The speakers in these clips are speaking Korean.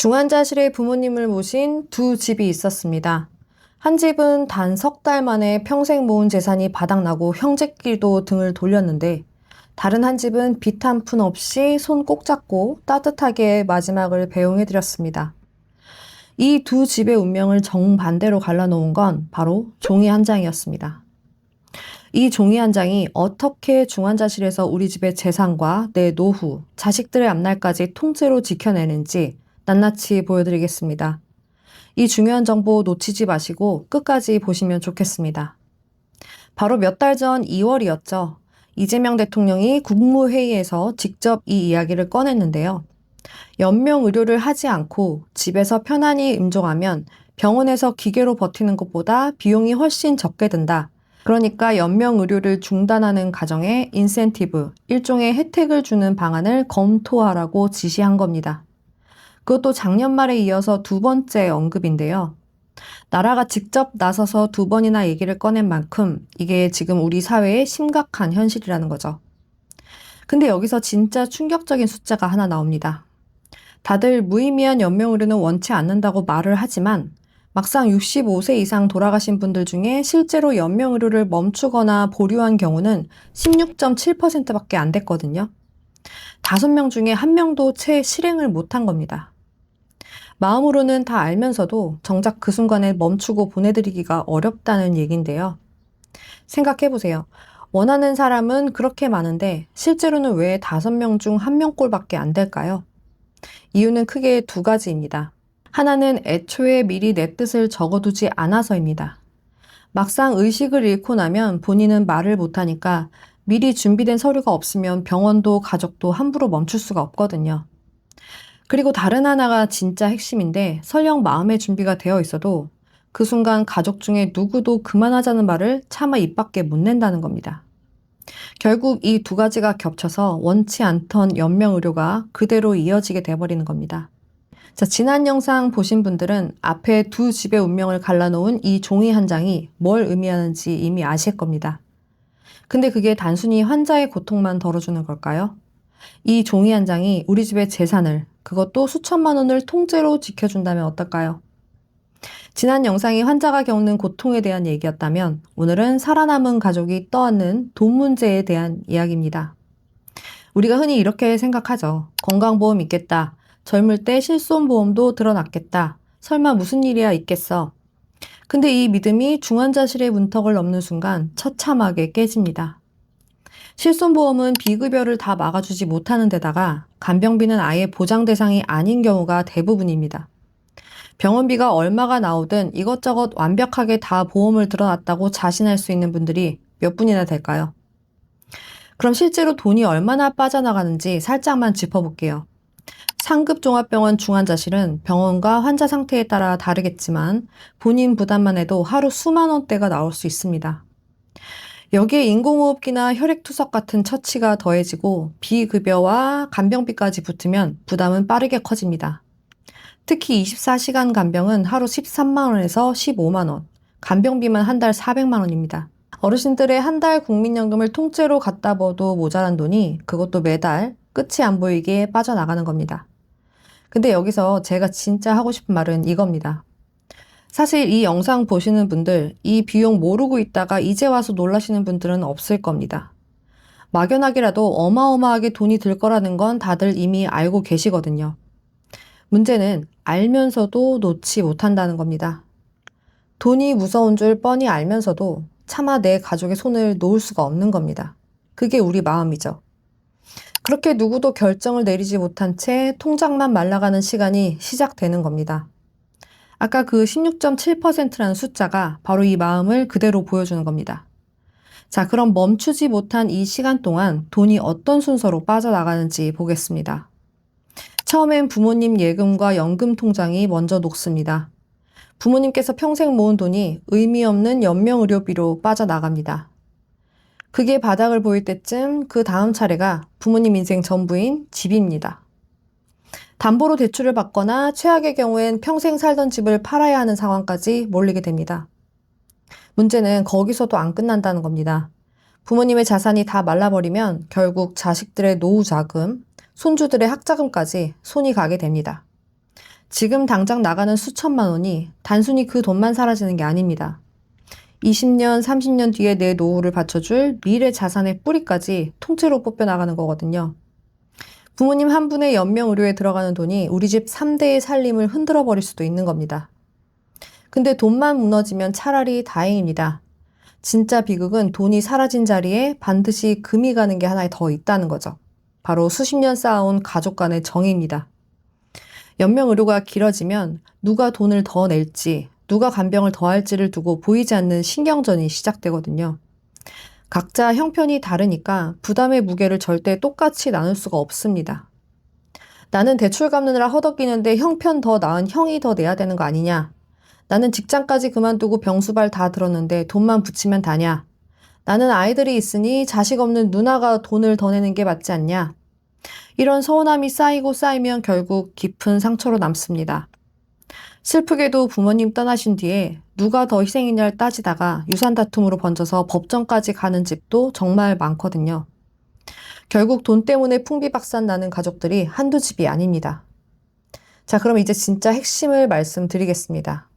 중환자실에 부모님을 모신 두 집이 있었습니다. 한 집은 단 석 달 만에 평생 모은 재산이 바닥나고 형제끼리도 등을 돌렸는데, 다른 한 집은 빚 한 푼 없이 손 꼭 잡고 따뜻하게 마지막을 배웅해드렸습니다. 이 두 집의 운명을 정반대로 갈라놓은 건 바로 종이 한 장이었습니다. 이 종이 한 장이 어떻게 중환자실에서 우리 집의 재산과 내 노후, 자식들의 앞날까지 통째로 지켜내는지 낱낱이 보여드리겠습니다. 이 중요한 정보 놓치지 마시고 끝까지 보시면 좋겠습니다. 바로 몇 달 전 2월이었죠. 이재명 대통령이 국무회의에서 직접 이 이야기를 꺼냈는데요. 연명 의료를 하지 않고 집에서 편안히 임종하면 병원에서 기계로 버티는 것보다 비용이 훨씬 적게 든다. 그러니까 연명 의료를 중단하는 가정에 인센티브, 일종의 혜택을 주는 방안을 검토하라고 지시한 겁니다. 그것도 작년 말에 이어서 두 번째 언급인데요. 나라가 직접 나서서 두 번이나 얘기를 꺼낸 만큼 이게 지금 우리 사회의 심각한 현실이라는 거죠. 근데 여기서 진짜 충격적인 숫자가 하나 나옵니다. 다들 무의미한 연명의료는 원치 않는다고 말을 하지만 막상 65세 이상 돌아가신 분들 중에 실제로 연명의료를 멈추거나 보류한 경우는 16.7%밖에 안 됐거든요. 5명 중에 1명도 채 실행을 못한 겁니다. 마음으로는 다 알면서도 정작 그 순간에 멈추고 보내드리기가 어렵다는 얘기인데요. 생각해보세요. 원하는 사람은 그렇게 많은데 실제로는 왜 5명 중 1명꼴밖에 안 될까요? 이유는 크게 두 가지입니다. 하나는 애초에 미리 내 뜻을 적어두지 않아서입니다. 막상 의식을 잃고 나면 본인은 말을 못하니까 미리 준비된 서류가 없으면 병원도 가족도 함부로 멈출 수가 없거든요. 그리고 다른 하나가 진짜 핵심인데 설령 마음의 준비가 되어 있어도 그 순간 가족 중에 누구도 그만하자는 말을 차마 입 밖에 못 낸다는 겁니다. 결국 이 두 가지가 겹쳐서 원치 않던 연명의료가 그대로 이어지게 돼버리는 겁니다. 자, 지난 영상 보신 분들은 앞에 두 집의 운명을 갈라놓은 이 종이 한 장이 뭘 의미하는지 이미 아실 겁니다. 근데 그게 단순히 환자의 고통만 덜어주는 걸까요? 이 종이 한 장이 우리 집의 재산을, 그것도 수천만 원을 통째로 지켜준다면 어떨까요? 지난 영상이 환자가 겪는 고통에 대한 얘기였다면 오늘은 살아남은 가족이 떠안는 돈 문제에 대한 이야기입니다. 우리가 흔히 이렇게 생각하죠. 건강보험 있겠다. 젊을 때 실손보험도 들어놨겠다. 설마 무슨 일이야 있겠어. 근데 이 믿음이 중환자실의 문턱을 넘는 순간 처참하게 깨집니다. 실손보험은 비급여를 다 막아주지 못하는 데다가 간병비는 아예 보장 대상이 아닌 경우가 대부분입니다. 병원비가 얼마가 나오든 이것저것 완벽하게 다 보험을 들어놨다고 자신할 수 있는 분들이 몇 분이나 될까요? 그럼 실제로 돈이 얼마나 빠져나가는지 살짝만 짚어볼게요. 상급 종합병원 중환자실은 병원과 환자 상태에 따라 다르겠지만 본인 부담만 해도 하루 수만 원대가 나올 수 있습니다. 여기에 인공호흡기나 혈액투석 같은 처치가 더해지고 비급여와 간병비까지 붙으면 부담은 빠르게 커집니다. 특히 24시간 간병은 하루 13만 원에서 15만 원, 간병비만 한 달 400만 원입니다. 어르신들의 한 달 국민연금을 통째로 갖다 버도 모자란 돈이 그것도 매달 끝이 안 보이게 빠져나가는 겁니다. 근데 여기서 제가 진짜 하고 싶은 말은 이겁니다. 사실 이 영상 보시는 분들, 이 비용 모르고 있다가 이제 와서 놀라시는 분들은 없을 겁니다. 막연하게라도 어마어마하게 돈이 들 거라는 건 다들 이미 알고 계시거든요. 문제는 알면서도 놓지 못한다는 겁니다. 돈이 무서운 줄 뻔히 알면서도 차마 내 가족의 손을 놓을 수가 없는 겁니다. 그게 우리 마음이죠. 그렇게 누구도 결정을 내리지 못한 채 통장만 말라가는 시간이 시작되는 겁니다. 아까 그 16.7%라는 숫자가 바로 이 마음을 그대로 보여주는 겁니다. 자, 그럼 멈추지 못한 이 시간 동안 돈이 어떤 순서로 빠져나가는지 보겠습니다. 처음엔 부모님 예금과 연금 통장이 먼저 녹습니다. 부모님께서 평생 모은 돈이 의미 없는 연명의료비로 빠져나갑니다. 그게 바닥을 보일 때쯤 그 다음 차례가 부모님 인생 전부인 집입니다. 담보로 대출을 받거나 최악의 경우엔 평생 살던 집을 팔아야 하는 상황까지 몰리게 됩니다. 문제는 거기서도 안 끝난다는 겁니다. 부모님의 자산이 다 말라버리면 결국 자식들의 노후 자금, 손주들의 학자금까지 손이 가게 됩니다. 지금 당장 나가는 수천만 원이 단순히 그 돈만 사라지는 게 아닙니다. 20년, 30년 뒤에 내 노후를 받쳐줄 미래 자산의 뿌리까지 통째로 뽑혀 나가는 거거든요. 부모님 한 분의 연명의료에 들어가는 돈이 우리 집 3대의 살림을 흔들어 버릴 수도 있는 겁니다. 근데 돈만 무너지면 차라리 다행입니다. 진짜 비극은 돈이 사라진 자리에 반드시 금이 가는 게 하나 더 있다는 거죠. 바로 수십 년 쌓아온 가족 간의 정입니다. 연명의료가 길어지면 누가 돈을 더 낼지, 누가 간병을 더 할지를 두고 보이지 않는 신경전이 시작되거든요. 각자 형편이 다르니까 부담의 무게를 절대 똑같이 나눌 수가 없습니다. 나는 대출 갚느라 허덕이는데 형편 더 나은 형이 더 내야 되는 거 아니냐? 나는 직장까지 그만두고 병수발 다 들었는데 돈만 붙이면 다냐? 나는 아이들이 있으니 자식 없는 누나가 돈을 더 내는 게 맞지 않냐? 이런 서운함이 쌓이고 쌓이면 결국 깊은 상처로 남습니다. 슬프게도 부모님 떠나신 뒤에 누가 더 희생이냐를 따지다가 유산 다툼으로 번져서 법정까지 가는 집도 정말 많거든요. 결국 돈 때문에 풍비박산 나는 가족들이 한두 집이 아닙니다. 자, 그럼 이제 진짜 핵심을 말씀드리겠습니다.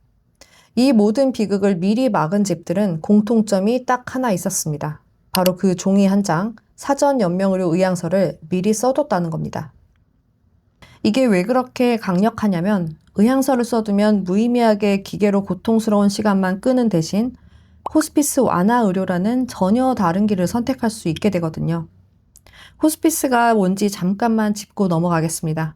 이 모든 비극을 미리 막은 집들은 공통점이 딱 하나 있었습니다. 바로 그 종이 한 장, 사전 연명의료 의향서를 미리 써뒀다는 겁니다. 이게 왜 그렇게 강력하냐면 의향서를 써두면 무의미하게 기계로 고통스러운 시간만 끄는 대신 호스피스 완화 의료라는 전혀 다른 길을 선택할 수 있게 되거든요. 호스피스가 뭔지 잠깐만 짚고 넘어가겠습니다.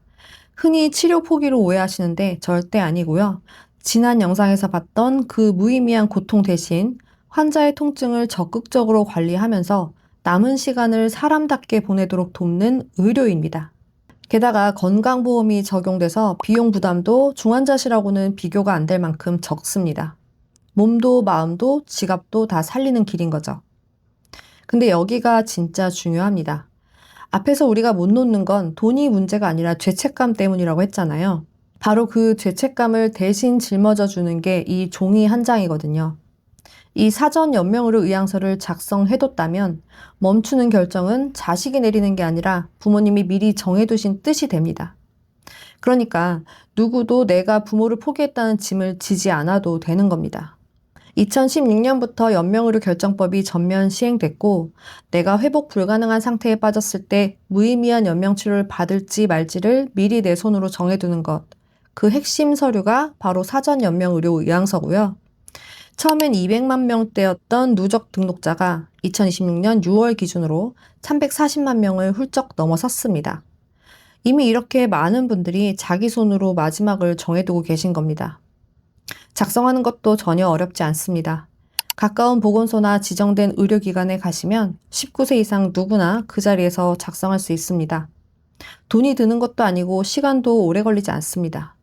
흔히 치료 포기로 오해하시는데 절대 아니고요. 지난 영상에서 봤던 그 무의미한 고통 대신 환자의 통증을 적극적으로 관리하면서 남은 시간을 사람답게 보내도록 돕는 의료입니다. 게다가 건강보험이 적용돼서 비용 부담도 중환자실하고는 비교가 안 될 만큼 적습니다. 몸도 마음도 지갑도 다 살리는 길인 거죠. 근데 여기가 진짜 중요합니다. 앞에서 우리가 못 놓는 건 돈이 문제가 아니라 죄책감 때문이라고 했잖아요. 바로 그 죄책감을 대신 짊어져 주는 게 이 종이 한 장이거든요. 이 사전 연명의료 의향서를 작성해뒀다면 멈추는 결정은 자식이 내리는 게 아니라 부모님이 미리 정해두신 뜻이 됩니다. 그러니까 누구도 내가 부모를 포기했다는 짐을 지지 않아도 되는 겁니다. 2016년부터 연명의료 결정법이 전면 시행됐고 내가 회복 불가능한 상태에 빠졌을 때 무의미한 연명치료를 받을지 말지를 미리 내 손으로 정해두는 것. 그 핵심 서류가 바로 사전 연명의료 의향서고요. 처음엔 200만 명대였던 누적 등록자가 2026년 6월 기준으로 340만 명을 훌쩍 넘어섰습니다. 이미 이렇게 많은 분들이 자기 손으로 마지막을 정해두고 계신 겁니다. 작성하는 것도 전혀 어렵지 않습니다. 가까운 보건소나 지정된 의료기관에 가시면 19세 이상 누구나 그 자리에서 작성할 수 있습니다. 돈이 드는 것도 아니고 시간도 오래 걸리지 않습니다.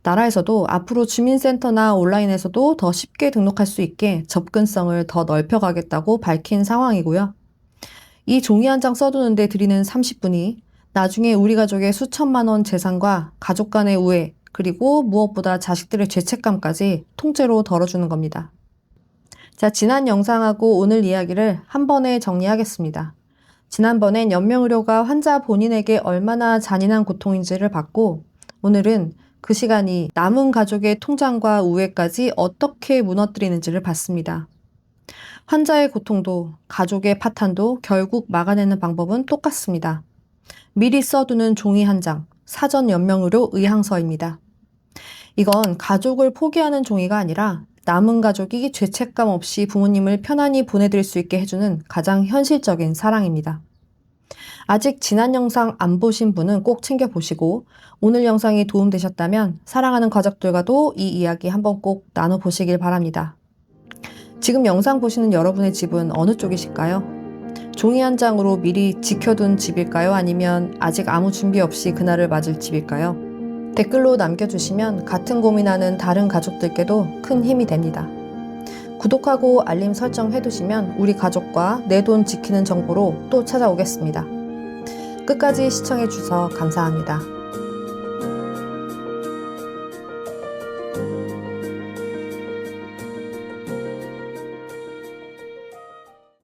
나라에서도 앞으로 주민센터나 온라인에서도 더 쉽게 등록할 수 있게 접근성을 더 넓혀가겠다고 밝힌 상황이고요. 이 종이 한 장 써두는데 들이는 30분이 나중에 우리 가족의 수천만 원 재산과 가족 간의 우애, 그리고 무엇보다 자식들의 죄책감까지 통째로 덜어주는 겁니다. 자, 지난 영상하고 오늘 이야기를 한 번에 정리하겠습니다. 지난번엔 연명의료가 환자 본인에게 얼마나 잔인한 고통인지를 봤고, 오늘은 그 시간이 남은 가족의 통장과 우애까지 어떻게 무너뜨리는지를 봤습니다. 환자의 고통도 가족의 파탄도 결국 막아내는 방법은 똑같습니다. 미리 써두는 종이 한 장, 사전 연명의료 의향서입니다. 이건 가족을 포기하는 종이가 아니라 남은 가족이 죄책감 없이 부모님을 편안히 보내드릴 수 있게 해주는 가장 현실적인 사랑입니다. 아직 지난 영상 안 보신 분은 꼭 챙겨보시고 오늘 영상이 도움되셨다면 사랑하는 가족들과도 이 이야기 한번 꼭 나눠보시길 바랍니다. 지금 영상 보시는 여러분의 집은 어느 쪽이실까요? 종이 한 장으로 미리 지켜둔 집일까요? 아니면 아직 아무 준비 없이 그날을 맞을 집일까요? 댓글로 남겨주시면 같은 고민하는 다른 가족들께도 큰 힘이 됩니다. 구독하고 알림 설정 해두시면 우리 가족과 내 돈 지키는 정보로 또 찾아오겠습니다. 끝까지 시청해주셔서 감사합니다.